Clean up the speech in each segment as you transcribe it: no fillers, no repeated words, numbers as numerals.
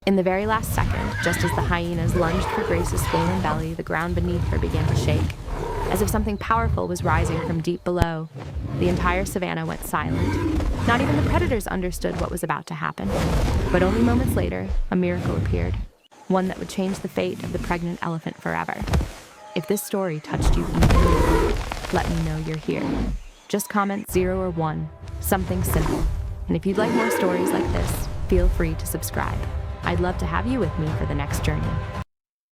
In the very last second, just as the hyenas lunged for Grace's swollen belly, the ground beneath her began to shake, as if something powerful was rising from deep below. The entire savanna went silent. Not even the predators understood what was about to happen. But only moments later, a miracle appeared, one that would change the fate of the pregnant elephant forever. If this story touched you immediately, let me know you're here. Just comment 0 or 1, something simple. And if you'd like more stories like this, feel free to subscribe. I'd love to have you with me for the next journey.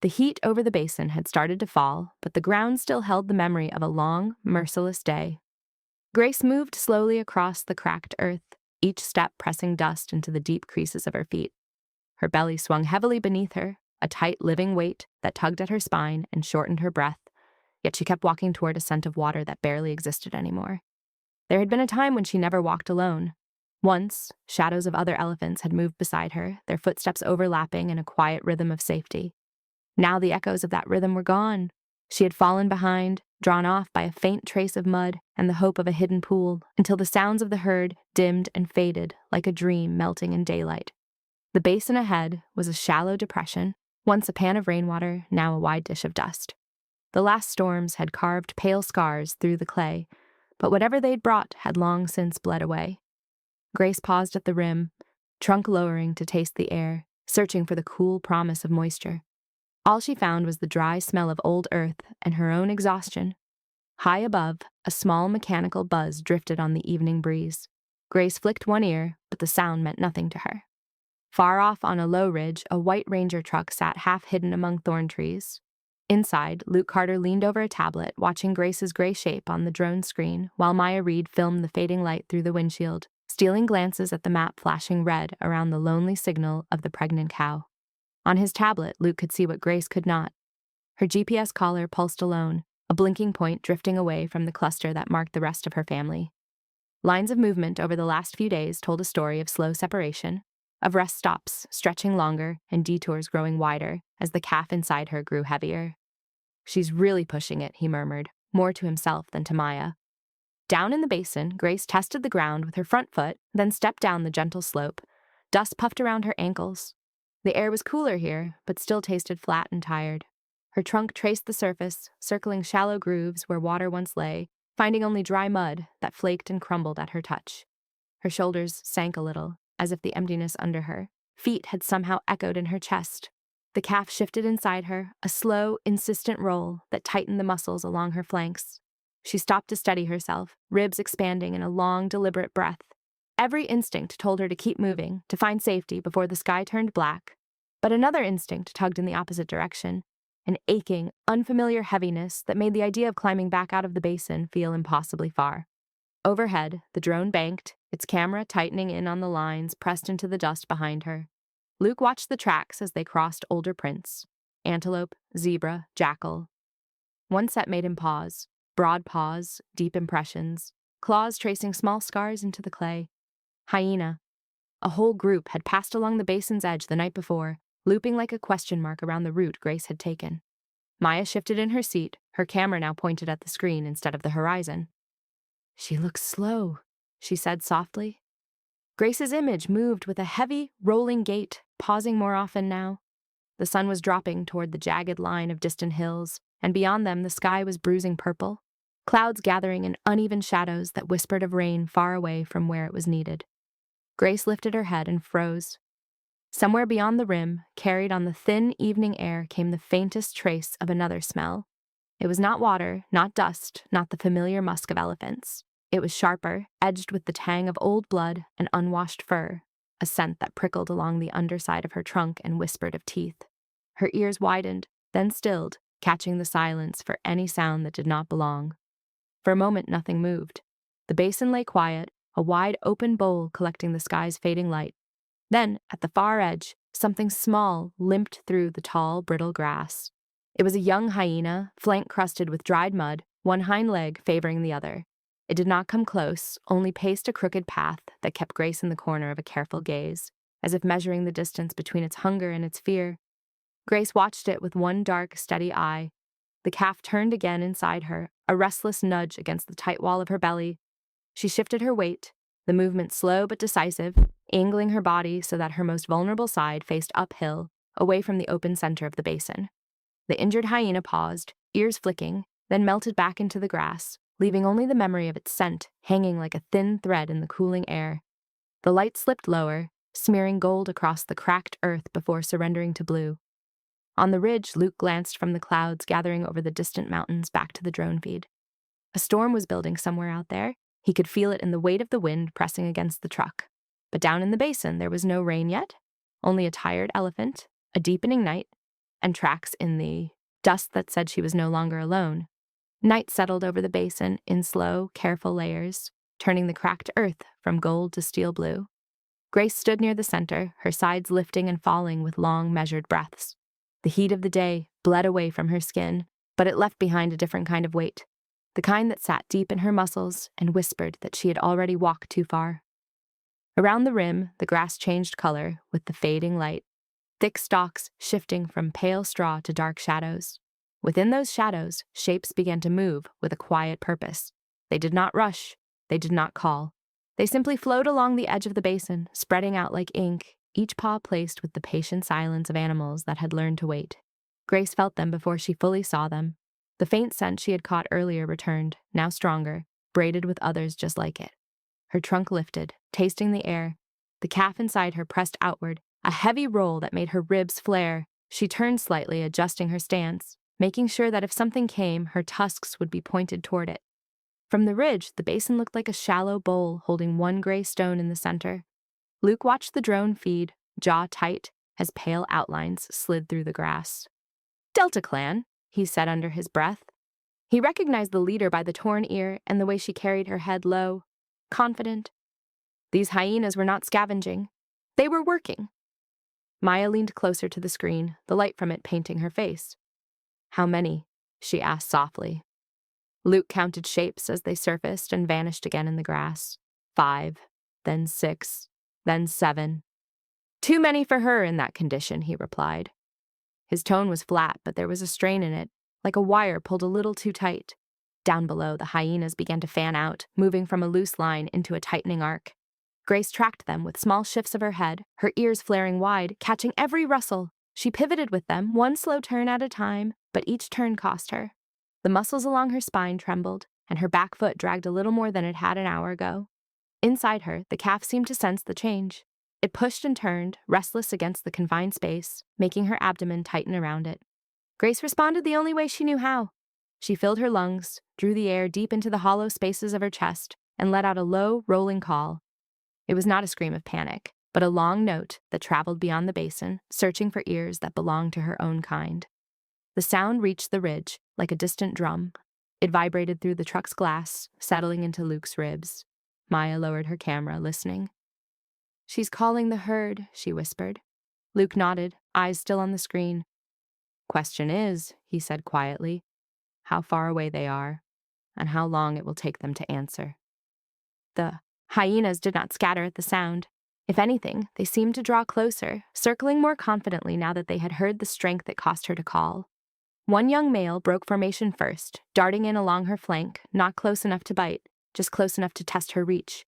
The heat over the basin had started to fall, but the ground still held the memory of a long, merciless day. Grace moved slowly across the cracked earth, each step pressing dust into the deep creases of her feet. Her belly swung heavily beneath her, a tight, living weight that tugged at her spine and shortened her breath, yet she kept walking toward a scent of water that barely existed anymore. There had been a time when she never walked alone. Once, shadows of other elephants had moved beside her, their footsteps overlapping in a quiet rhythm of safety. Now the echoes of that rhythm were gone. She had fallen behind, drawn off by a faint trace of mud and the hope of a hidden pool, until the sounds of the herd dimmed and faded like a dream melting in daylight. The basin ahead was a shallow depression, once a pan of rainwater, now a wide dish of dust. The last storms had carved pale scars through the clay, but whatever they'd brought had long since bled away. Grace paused at the rim, trunk lowering to taste the air, searching for the cool promise of moisture. All she found was the dry smell of old earth and her own exhaustion. High above, a small mechanical buzz drifted on the evening breeze. Grace flicked one ear, but the sound meant nothing to her. Far off on a low ridge, a white ranger truck sat half hidden among thorn trees. Inside, Luke Carter leaned over a tablet, watching Grace's gray shape on the drone screen, while Maya Reed filmed the fading light through the windshield, stealing glances at the map flashing red around the lonely signal of the pregnant cow. On his tablet, Luke could see what Grace could not. Her GPS collar pulsed alone, a blinking point drifting away from the cluster that marked the rest of her family. Lines of movement over the last few days told a story of slow separation, of rest stops stretching longer and detours growing wider as the calf inside her grew heavier. "She's really pushing it," he murmured, more to himself than to Maya. Down in the basin, Grace tested the ground with her front foot, then stepped down the gentle slope. Dust puffed around her ankles. The air was cooler here, but still tasted flat and tired. Her trunk traced the surface, circling shallow grooves where water once lay, finding only dry mud that flaked and crumbled at her touch. Her shoulders sank a little, as if the emptiness under her feet had somehow echoed in her chest. The calf shifted inside her, a slow, insistent roll that tightened the muscles along her flanks. She stopped to steady herself, ribs expanding in a long, deliberate breath. Every instinct told her to keep moving, to find safety before the sky turned black. But another instinct tugged in the opposite direction, an aching, unfamiliar heaviness that made the idea of climbing back out of the basin feel impossibly far. Overhead, the drone banked, its camera tightening in on the lines pressed into the dust behind her. Luke watched the tracks as they crossed older prints: antelope, zebra, jackal. One set made him pause, broad paws, deep impressions, claws tracing small scars into the clay. Hyena. A whole group had passed along the basin's edge the night before, looping like a question mark around the route Grace had taken. Maya shifted in her seat, her camera now pointed at the screen instead of the horizon. "She looks slow," she said softly. Grace's image moved with a heavy, rolling gait, pausing more often now. The sun was dropping toward the jagged line of distant hills, and beyond them the sky was bruising purple, clouds gathering in uneven shadows that whispered of rain far away from where it was needed. Grace lifted her head and froze. Somewhere beyond the rim, carried on the thin evening air, came the faintest trace of another smell. It was not water, not dust, not the familiar musk of elephants. It was sharper, edged with the tang of old blood and unwashed fur, a scent that prickled along the underside of her trunk and whispered of teeth. Her ears widened, then stilled, catching the silence for any sound that did not belong. For a moment, nothing moved. The basin lay quiet, a wide open bowl collecting the sky's fading light. Then, at the far edge, something small limped through the tall, brittle grass. It was a young hyena, flank crusted with dried mud, one hind leg favoring the other. It did not come close, only paced a crooked path that kept Grace in the corner of a careful gaze, as if measuring the distance between its hunger and its fear. Grace watched it with one dark, steady eye. The calf turned again inside her, a restless nudge against the tight wall of her belly. She shifted her weight, the movement slow but decisive, angling her body so that her most vulnerable side faced uphill, away from the open center of the basin. The injured hyena paused, ears flicking, then melted back into the grass, leaving only the memory of its scent hanging like a thin thread in the cooling air. The light slipped lower, smearing gold across the cracked earth before surrendering to blue. On the ridge, Luke glanced from the clouds gathering over the distant mountains back to the drone feed. A storm was building somewhere out there. He could feel it in the weight of the wind pressing against the truck. But down in the basin, there was no rain yet, only a tired elephant, a deepening night, and tracks in the dust that said she was no longer alone. Night settled over the basin in slow, careful layers, turning the cracked earth from gold to steel blue. Grace stood near the center, her sides lifting and falling with long, measured breaths. The heat of the day bled away from her skin, but it left behind a different kind of weight, the kind that sat deep in her muscles and whispered that she had already walked too far. Around the rim, the grass changed color with the fading light, thick stalks shifting from pale straw to dark shadows. Within those shadows, shapes began to move with a quiet purpose. They did not rush, they did not call. They simply flowed along the edge of the basin, spreading out like ink, each paw placed with the patient silence of animals that had learned to wait. Grace felt them before she fully saw them. The faint scent she had caught earlier returned, now stronger, braided with others just like it. Her trunk lifted, tasting the air. The calf inside her pressed outward, a heavy roll that made her ribs flare. She turned slightly, adjusting her stance, making sure that if something came, her tusks would be pointed toward it. From the ridge, the basin looked like a shallow bowl holding one gray stone in the center. Luke watched the drone feed, jaw tight, as pale outlines slid through the grass. "Delta Clan," he said under his breath. He recognized the leader by the torn ear and the way she carried her head low, confident. These hyenas were not scavenging. They were working. Maya leaned closer to the screen, the light from it painting her face. "How many?" she asked softly. Luke counted shapes as they surfaced and vanished again in the grass. 5, then 6, then 7. "Too many for her in that condition," he replied. His tone was flat, but there was a strain in it, like a wire pulled a little too tight. Down below, the hyenas began to fan out, moving from a loose line into a tightening arc. Grace tracked them with small shifts of her head, her ears flaring wide, catching every rustle. She pivoted with them, one slow turn at a time, but each turn cost her. The muscles along her spine trembled, and her back foot dragged a little more than it had an hour ago. Inside her, the calf seemed to sense the change. It pushed and turned, restless against the confined space, making her abdomen tighten around it. Grace responded the only way she knew how. She filled her lungs, drew the air deep into the hollow spaces of her chest, and let out a low, rolling call. It was not a scream of panic, but a long note that traveled beyond the basin, searching for ears that belonged to her own kind. The sound reached the ridge, like a distant drum. It vibrated through the truck's glass, settling into Luke's ribs. Maya lowered her camera, listening. "She's calling the herd," she whispered. Luke nodded, eyes still on the screen. "Question is," he said quietly, "how far away they are, and how long it will take them to answer." The hyenas did not scatter at the sound. If anything, they seemed to draw closer, circling more confidently now that they had heard the strength it cost her to call. One young male broke formation first, darting in along her flank, not close enough to bite, just close enough to test her reach.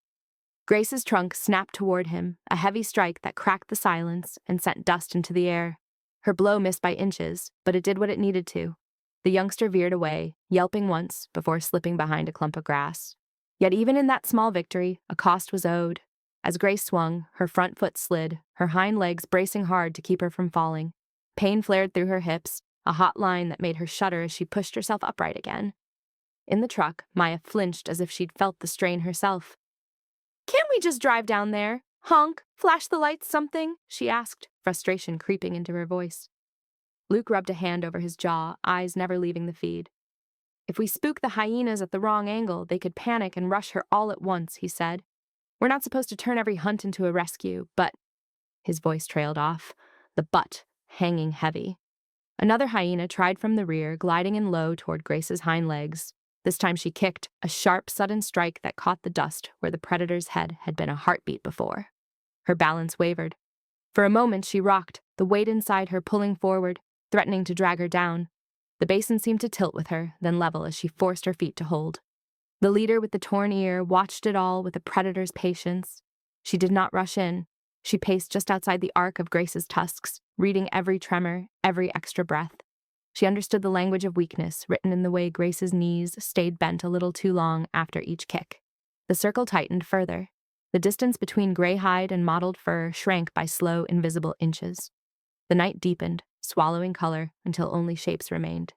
Grace's trunk snapped toward him, a heavy strike that cracked the silence and sent dust into the air. Her blow missed by inches, but it did what it needed to. The youngster veered away, yelping once before slipping behind a clump of grass. Yet even in that small victory, a cost was owed. As Grace swung, her front foot slid, her hind legs bracing hard to keep her from falling. Pain flared through her hips, a hot line that made her shudder as she pushed herself upright again. In the truck, Maya flinched as if she'd felt the strain herself. "Can't we just drive down there? Honk, flash the lights, something?" she asked, frustration creeping into her voice. Luke rubbed a hand over his jaw, eyes never leaving the feed. "If we spook the hyenas at the wrong angle, they could panic and rush her all at once," he said. "We're not supposed to turn every hunt into a rescue, but—" His voice trailed off, the butt hanging heavy. Another hyena tried from the rear, gliding in low toward Grace's hind legs. This time she kicked, a sharp, sudden strike that caught the dust where the predator's head had been a heartbeat before. Her balance wavered. For a moment she rocked, the weight inside her pulling forward, threatening to drag her down. The basin seemed to tilt with her, then level as she forced her feet to hold. The leader with the torn ear watched it all with a predator's patience. She did not rush in. She paced just outside the arc of Grace's tusks, reading every tremor, every extra breath. She understood the language of weakness written in the way Grace's knees stayed bent a little too long after each kick. The circle tightened further. The distance between gray hide and mottled fur shrank by slow, invisible inches. The night deepened, swallowing color until only shapes remained.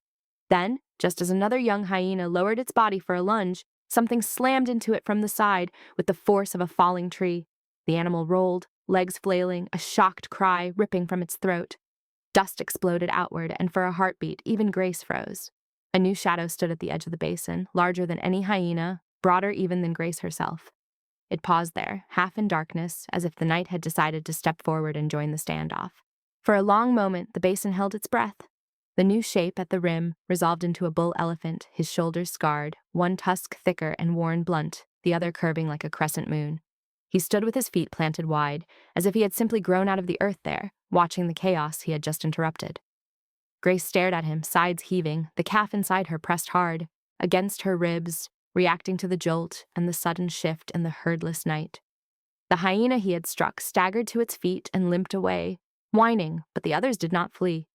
Then, just as another young hyena lowered its body for a lunge, something slammed into it from the side with the force of a falling tree. The animal rolled, legs flailing, a shocked cry ripping from its throat. Dust exploded outward, and for a heartbeat, even Grace froze. A new shadow stood at the edge of the basin, larger than any hyena, broader even than Grace herself. It paused there, half in darkness, as if the night had decided to step forward and join the standoff. For a long moment, the basin held its breath. The new shape at the rim resolved into a bull elephant, his shoulders scarred, one tusk thicker and worn blunt, the other curving like a crescent moon. He stood with his feet planted wide, as if he had simply grown out of the earth there, watching the chaos he had just interrupted. Grace stared at him, sides heaving, the calf inside her pressed hard, against her ribs, reacting to the jolt and the sudden shift in the herdless night. The hyena he had struck staggered to its feet and limped away, whining, but the others did not flee.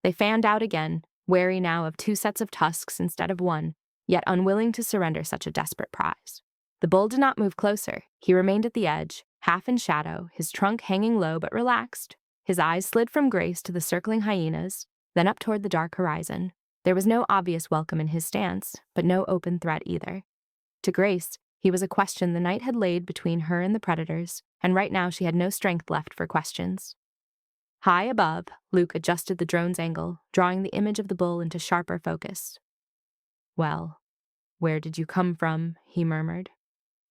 They fanned out again, wary now of two sets of tusks instead of one, yet unwilling to surrender such a desperate prize. The bull did not move closer. He remained at the edge, half in shadow, his trunk hanging low but relaxed. His eyes slid from Grace to the circling hyenas, then up toward the dark horizon. There was no obvious welcome in his stance, but no open threat either. To Grace, he was a question the night had laid between her and the predators, and right now she had no strength left for questions. High above, Luke adjusted the drone's angle, drawing the image of the bull into sharper focus. "Well, where did you come from?" he murmured.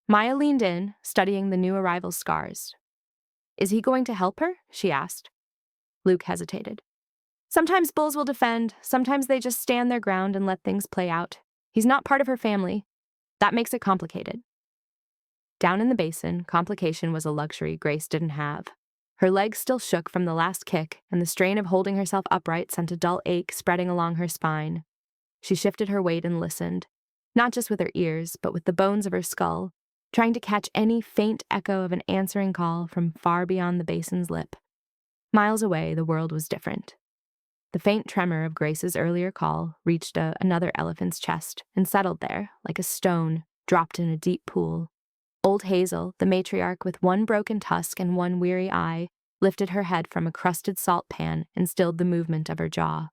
Maya leaned in, studying the new arrival's scars. "Is he going to help her?" she asked. Luke hesitated. "Sometimes bulls will defend, sometimes they just stand their ground and let things play out. He's not part of her family. That makes it complicated." Down in the basin, complication was a luxury Grace didn't have. Her legs still shook from the last kick, and the strain of holding herself upright sent a dull ache spreading along her spine. She shifted her weight and listened, not just with her ears, but with the bones of her skull, trying to catch any faint echo of an answering call from far beyond the basin's lip. Miles away, the world was different. The faint tremor of Grace's earlier call reached another elephant's chest and settled there, like a stone, dropped in a deep pool. Old Hazel, the matriarch with one broken tusk and one weary eye, lifted her head from a crusted salt pan and stilled the movement of her jaw.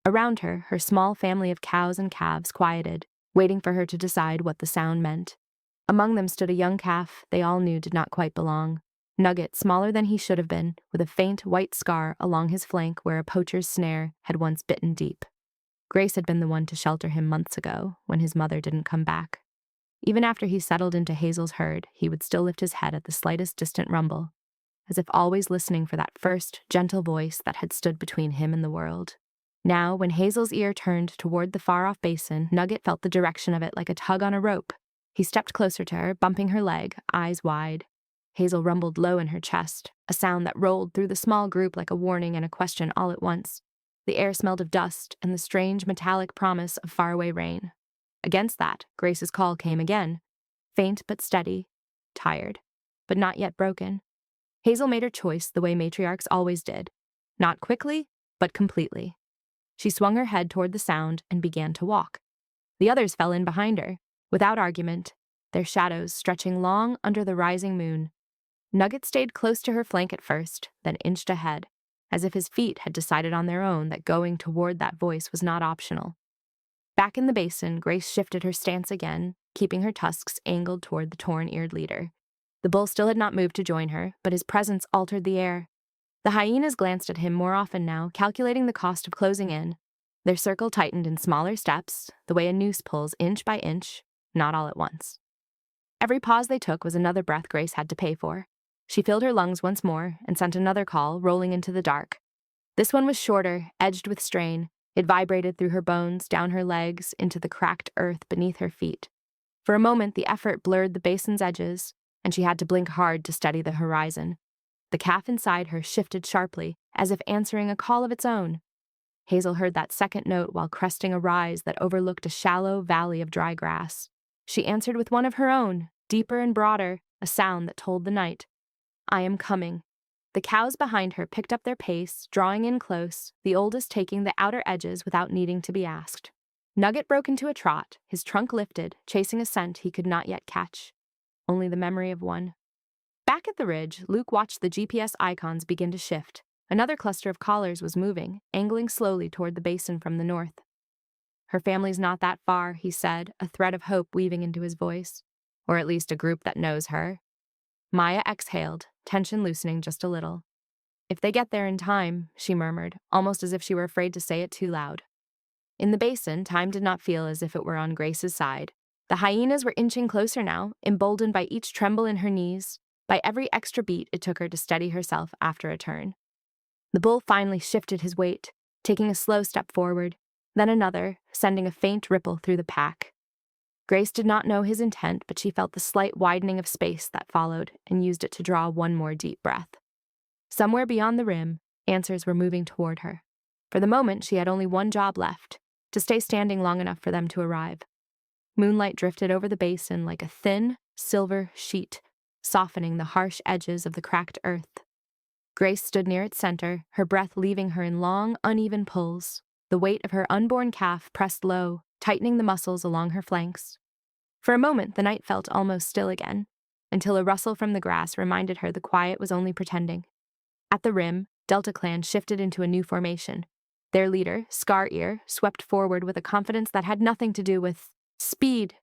Around her, her small family of cows and calves quieted, waiting for her to decide what the sound meant. Among them stood a young calf they all knew did not quite belong. Nugget, smaller than he should have been, with a faint white scar along his flank where a poacher's snare had once bitten deep. Grace had been the one to shelter him months ago, when his mother didn't come back. Even after he settled into Hazel's herd, he would still lift his head at the slightest distant rumble, as if always listening for that first, gentle voice that had stood between him and the world. Now, when Hazel's ear turned toward the far-off basin, Nugget felt the direction of it like a tug on a rope. He stepped closer to her, bumping her leg, eyes wide. Hazel rumbled low in her chest, a sound that rolled through the small group like a warning and a question all at once. The air smelled of dust and the strange metallic promise of faraway rain. Against that, Grace's call came again, faint but steady, tired, but not yet broken. Hazel made her choice the way matriarchs always did, not quickly, but completely. She swung her head toward the sound and began to walk. The others fell in behind her, without argument, their shadows stretching long under the rising moon. Nugget stayed close to her flank at first, then inched ahead, as if his feet had decided on their own that going toward that voice was not optional. Back in the basin, Grace shifted her stance again, keeping her tusks angled toward the torn-eared leader. The bull still had not moved to join her, but his presence altered the air. The hyenas glanced at him more often now, calculating the cost of closing in. Their circle tightened in smaller steps, the way a noose pulls inch by inch, not all at once. Every pause they took was another breath Grace had to pay for. She filled her lungs once more and sent another call rolling into the dark. This one was shorter, edged with strain. It vibrated through her bones, down her legs, into the cracked earth beneath her feet. For a moment, the effort blurred the basin's edges, and she had to blink hard to steady the horizon. The calf inside her shifted sharply, as if answering a call of its own. Hazel heard that second note while cresting a rise that overlooked a shallow valley of dry grass. She answered with one of her own, deeper and broader, a sound that told the night. I am coming. The cows behind her picked up their pace, drawing in close, the oldest taking the outer edges without needing to be asked. Nugget broke into a trot, his trunk lifted, chasing a scent he could not yet catch. Only the memory of one. Back at the ridge, Luke watched the GPS icons begin to shift. Another cluster of collars was moving, angling slowly toward the basin from the north. Her family's not that far, he said, a thread of hope weaving into his voice. Or at least a group that knows her. Maya exhaled, tension loosening just a little. If they get there in time, she murmured, almost as if she were afraid to say it too loud. In the basin, time did not feel as if it were on Grace's side. The hyenas were inching closer now, emboldened by each tremble in her knees, by every extra beat it took her to steady herself after a turn. The bull finally shifted his weight, taking a slow step forward, then another, sending a faint ripple through the pack. Grace did not know his intent, but she felt the slight widening of space that followed and used it to draw one more deep breath. Somewhere beyond the rim, answers were moving toward her. For the moment, she had only one job left, to stay standing long enough for them to arrive. Moonlight drifted over the basin like a thin, silver sheet, softening the harsh edges of the cracked earth. Grace stood near its center, her breath leaving her in long, uneven pulls, the weight of her unborn calf pressed low, tightening the muscles along her flanks. For a moment, the night felt almost still again, until a rustle from the grass reminded her the quiet was only pretending. At the rim, Delta Clan shifted into a new formation. Their leader, Scar Ear, swept forward with a confidence that had nothing to do with speed.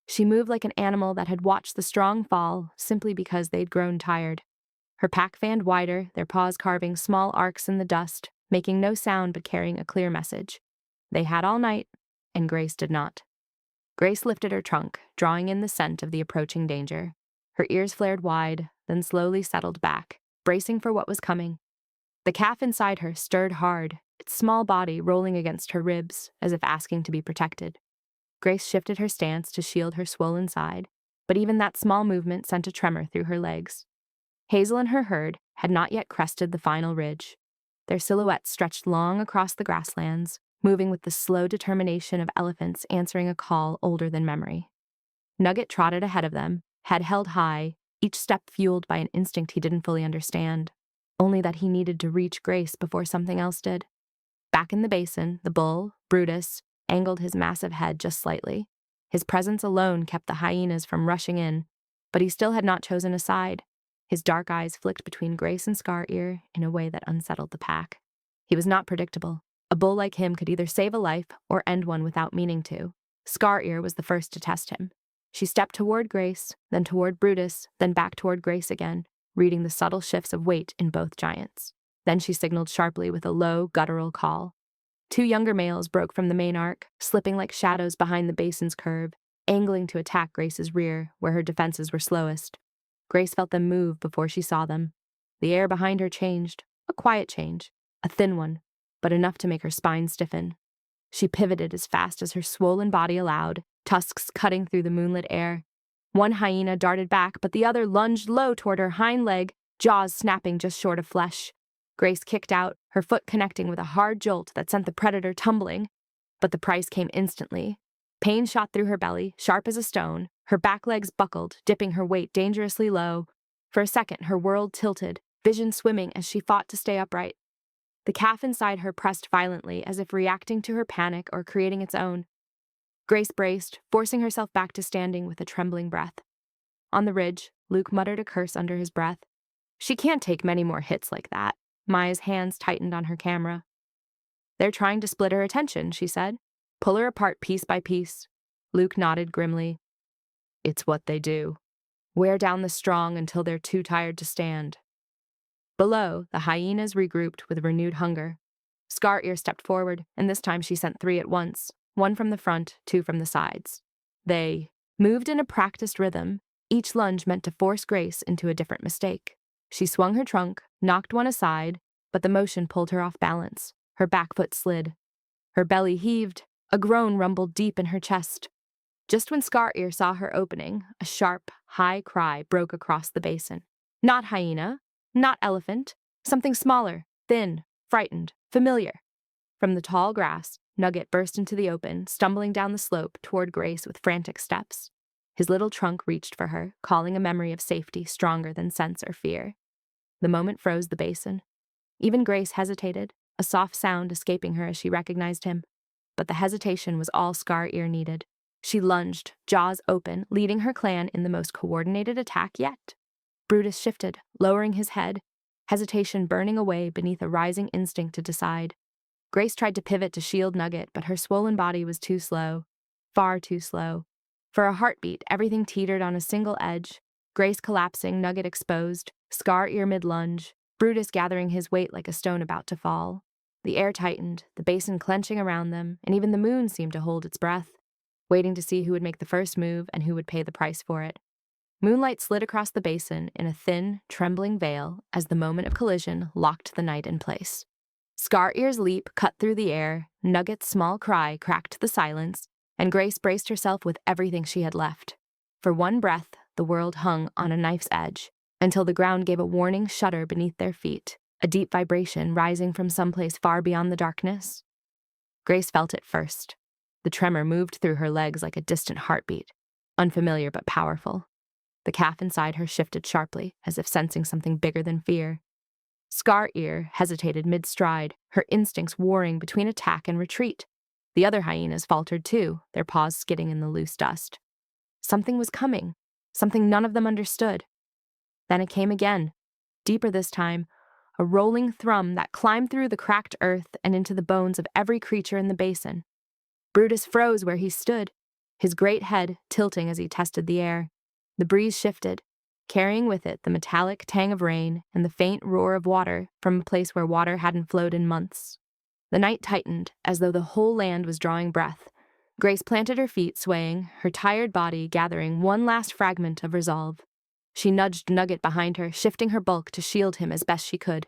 She moved like an animal that had watched the strong fall simply because they'd grown tired. Her pack fanned wider, their paws carving small arcs in the dust, making no sound but carrying a clear message. They had all night, and Grace did not. Grace lifted her trunk, drawing in the scent of the approaching danger. Her ears flared wide, then slowly settled back, bracing for what was coming. The calf inside her stirred hard, its small body rolling against her ribs, as if asking to be protected. Grace shifted her stance to shield her swollen side, but even that small movement sent a tremor through her legs. Hazel and her herd had not yet crested the final ridge. Their silhouettes stretched long across the grasslands, moving with the slow determination of elephants answering a call older than memory. Nugget trotted ahead of them, head held high, each step fueled by an instinct he didn't fully understand, only that he needed to reach Grace before something else did. Back in the basin, the bull, Brutus, angled his massive head just slightly. His presence alone kept the hyenas from rushing in, but he still had not chosen a side. His dark eyes flicked between Grace and Scar Ear in a way that unsettled the pack. He was not predictable. A bull like him could either save a life or end one without meaning to. Scar Ear was the first to test him. She stepped toward Grace, then toward Brutus, then back toward Grace again, reading the subtle shifts of weight in both giants. Then she signaled sharply with a low, guttural call. Two younger males broke from the main arc, slipping like shadows behind the basin's curve, angling to attack Grace's rear, where her defenses were slowest. Grace felt them move before she saw them. The air behind her changed, a quiet change, a thin one, but enough to make her spine stiffen. She pivoted as fast as her swollen body allowed, tusks cutting through the moonlit air. One hyena darted back, but the other lunged low toward her hind leg, jaws snapping just short of flesh. Grace kicked out, her foot connecting with a hard jolt that sent the predator tumbling. But the price came instantly. Pain shot through her belly, sharp as a stone. Her back legs buckled, dipping her weight dangerously low. For a second, her world tilted, vision swimming as she fought to stay upright. The calf inside her pressed violently, as if reacting to her panic or creating its own. Grace braced, forcing herself back to standing with a trembling breath. On the ridge, Luke muttered a curse under his breath. She can't take many more hits like that. Maya's hands tightened on her camera. They're trying to split her attention, she said. Pull her apart piece by piece. Luke nodded grimly. It's what they do. Wear down the strong until they're too tired to stand. Below, the hyenas regrouped with renewed hunger. Scar Ear stepped forward, and this time she sent 3 at once, 1 from the front, 2 from the sides. They moved in a practiced rhythm, each lunge meant to force Grace into a different mistake. She swung her trunk, knocked one aside, but the motion pulled her off balance. Her back foot slid. Her belly heaved. A groan rumbled deep in her chest. Just when Scar Ear saw her opening, a sharp, high cry broke across the basin. Not hyena, not elephant, something smaller, thin, frightened, familiar. From the tall grass, Nugget burst into the open, stumbling down the slope toward Grace with frantic steps. His little trunk reached for her, calling a memory of safety stronger than sense or fear. The moment froze the basin. Even Grace hesitated, a soft sound escaping her as she recognized him. But the hesitation was all Scar-Ear needed. She lunged, jaws open, leading her clan in the most coordinated attack yet. Brutus shifted, lowering his head, hesitation burning away beneath a rising instinct to decide. Grace tried to pivot to shield Nugget, but her swollen body was too slow. Far too slow. For a heartbeat, everything teetered on a single edge. Grace collapsing, Nugget exposed, Scar-Ear mid-lunge, Brutus gathering his weight like a stone about to fall. The air tightened, the basin clenching around them, and even the moon seemed to hold its breath, waiting to see who would make the first move and who would pay the price for it. Moonlight slid across the basin in a thin, trembling veil as the moment of collision locked the night in place. Scar-Ear's leap cut through the air, Nugget's small cry cracked the silence, and Grace braced herself with everything she had left. For one breath, the world hung on a knife's edge, until the ground gave a warning shudder beneath their feet, a deep vibration rising from someplace far beyond the darkness. Grace felt it first. The tremor moved through her legs like a distant heartbeat, unfamiliar but powerful. The calf inside her shifted sharply, as if sensing something bigger than fear. Scar-Ear hesitated mid-stride, her instincts warring between attack and retreat. The other hyenas faltered too, their paws skidding in the loose dust. Something was coming, something none of them understood. Then it came again, deeper this time, a rolling thrum that climbed through the cracked earth and into the bones of every creature in the basin. Brutus froze where he stood, his great head tilting as he tested the air. The breeze shifted, carrying with it the metallic tang of rain and the faint roar of water from a place where water hadn't flowed in months. The night tightened, as though the whole land was drawing breath. Grace planted her feet, swaying, her tired body gathering one last fragment of resolve. She nudged Nugget behind her, shifting her bulk to shield him as best she could.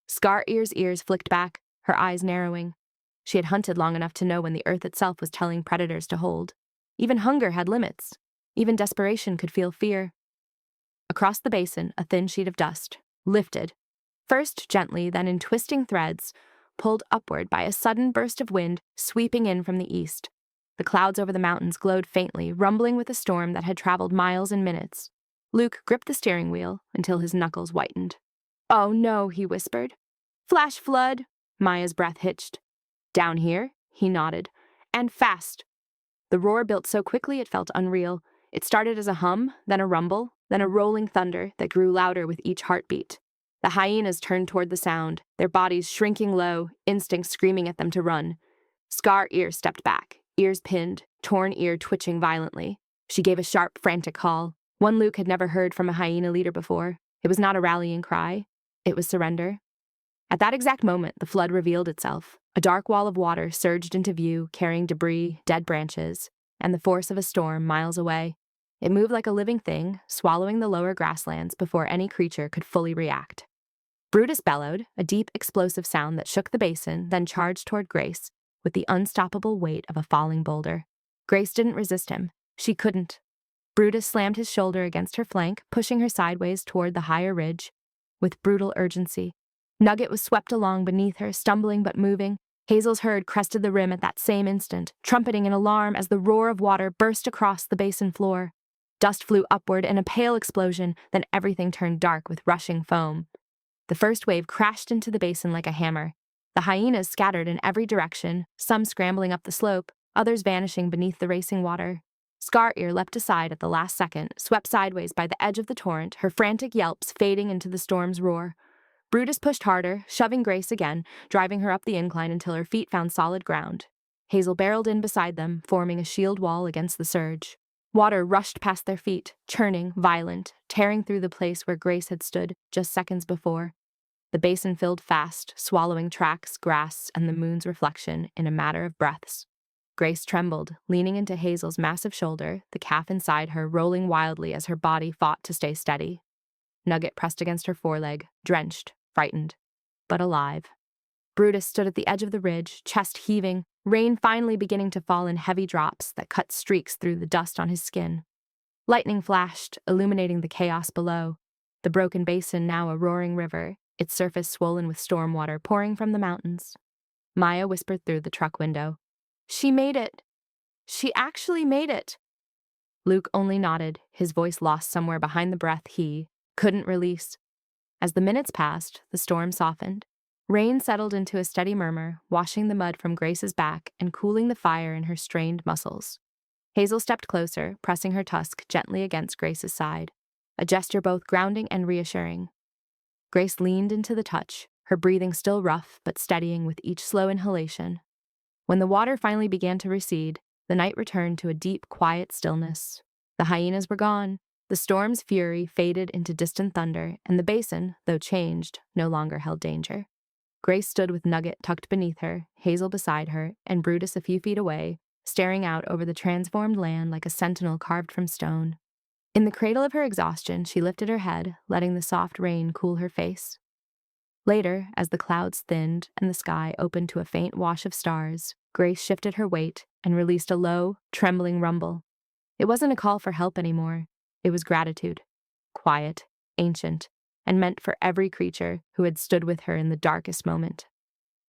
Scar-Ear's ears flicked back, her eyes narrowing. She had hunted long enough to know when the earth itself was telling predators to hold. Even hunger had limits. Even desperation could feel fear. Across the basin, a thin sheet of dust, lifted, first gently, then in twisting threads, pulled upward by a sudden burst of wind sweeping in from the east. The clouds over the mountains glowed faintly, rumbling with a storm that had traveled miles in minutes. Luke gripped the steering wheel until his knuckles whitened. "Oh no," he whispered. "Flash flood!" Maya's breath hitched. "Down here?" He nodded. "And fast!" The roar built so quickly it felt unreal. It started as a hum, then a rumble, then a rolling thunder that grew louder with each heartbeat. The hyenas turned toward the sound, their bodies shrinking low, instincts screaming at them to run. Scar-Ear stepped back, ears pinned, torn ear twitching violently. She gave a sharp, frantic call, one Luke had never heard from a hyena leader before. It was not a rallying cry. It was surrender. At that exact moment, the flood revealed itself. A dark wall of water surged into view, carrying debris, dead branches, and the force of a storm miles away. It moved like a living thing, swallowing the lower grasslands before any creature could fully react. Brutus bellowed, a deep, explosive sound that shook the basin, then charged toward Grace with the unstoppable weight of a falling boulder. Grace didn't resist him. She couldn't. Brutus slammed his shoulder against her flank, pushing her sideways toward the higher ridge. With brutal urgency, Nugget was swept along beneath her, stumbling but moving. Hazel's herd crested the rim at that same instant, trumpeting in alarm as the roar of water burst across the basin floor. Dust flew upward in a pale explosion, then everything turned dark with rushing foam. The first wave crashed into the basin like a hammer. The hyenas scattered in every direction, some scrambling up the slope, others vanishing beneath the racing water. Scar-Ear leapt aside at the last second, swept sideways by the edge of the torrent, her frantic yelps fading into the storm's roar. Brutus pushed harder, shoving Grace again, driving her up the incline until her feet found solid ground. Hazel barreled in beside them, forming a shield wall against the surge. Water rushed past their feet, churning, violent, tearing through the place where Grace had stood just seconds before. The basin filled fast, swallowing tracks, grass, and the moon's reflection in a matter of breaths. Grace trembled, leaning into Hazel's massive shoulder, the calf inside her rolling wildly as her body fought to stay steady. Nugget pressed against her foreleg, drenched, frightened, but alive. Brutus stood at the edge of the ridge, chest heaving, rain finally beginning to fall in heavy drops that cut streaks through the dust on his skin. Lightning flashed, illuminating the chaos below, the broken basin now a roaring river, its surface swollen with storm water pouring from the mountains. Maya whispered through the truck window, "She made it. She actually made it." Luke only nodded, his voice lost somewhere behind the breath he couldn't release. As the minutes passed, the storm softened. Rain settled into a steady murmur, washing the mud from Grace's back and cooling the fire in her strained muscles. Hazel stepped closer, pressing her tusk gently against Grace's side, a gesture both grounding and reassuring. Grace leaned into the touch, her breathing still rough but steadying with each slow inhalation. When the water finally began to recede, the night returned to a deep, quiet stillness. The hyenas were gone, the storm's fury faded into distant thunder, and the basin, though changed, no longer held danger. Grace stood with Nugget tucked beneath her, Hazel beside her, and Brutus a few feet away, staring out over the transformed land like a sentinel carved from stone. In the cradle of her exhaustion, she lifted her head, letting the soft rain cool her face. Later, as the clouds thinned and the sky opened to a faint wash of stars, Grace shifted her weight and released a low, trembling rumble. It wasn't a call for help anymore. It was gratitude. Quiet, ancient, and meant for every creature who had stood with her in the darkest moment.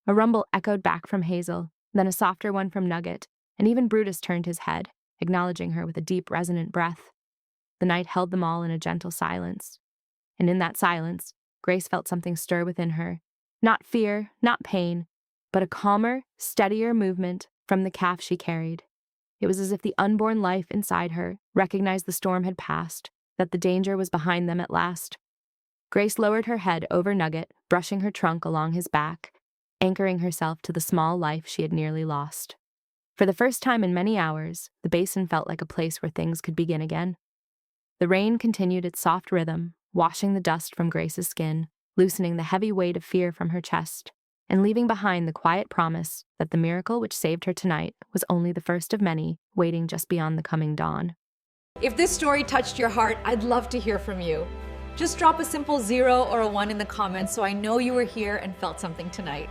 A rumble echoed back from Hazel, then a softer one from Nugget, and even Brutus turned his head, acknowledging her with a deep, resonant breath. The night held them all in a gentle silence. And in that silence, Grace felt something stir within her. Not fear, not pain, but a calmer, steadier movement from the calf she carried. It was as if the unborn life inside her recognized the storm had passed, that the danger was behind them at last. Grace lowered her head over Nugget, brushing her trunk along his back, anchoring herself to the small life she had nearly lost. For the first time in many hours, the basin felt like a place where things could begin again. The rain continued its soft rhythm, washing the dust from Grace's skin, loosening the heavy weight of fear from her chest, and leaving behind the quiet promise that the miracle which saved her tonight was only the first of many, waiting just beyond the coming dawn. If this story touched your heart, I'd love to hear from you. Just drop a simple 0 or a 1 in the comments so I know you were here and felt something tonight.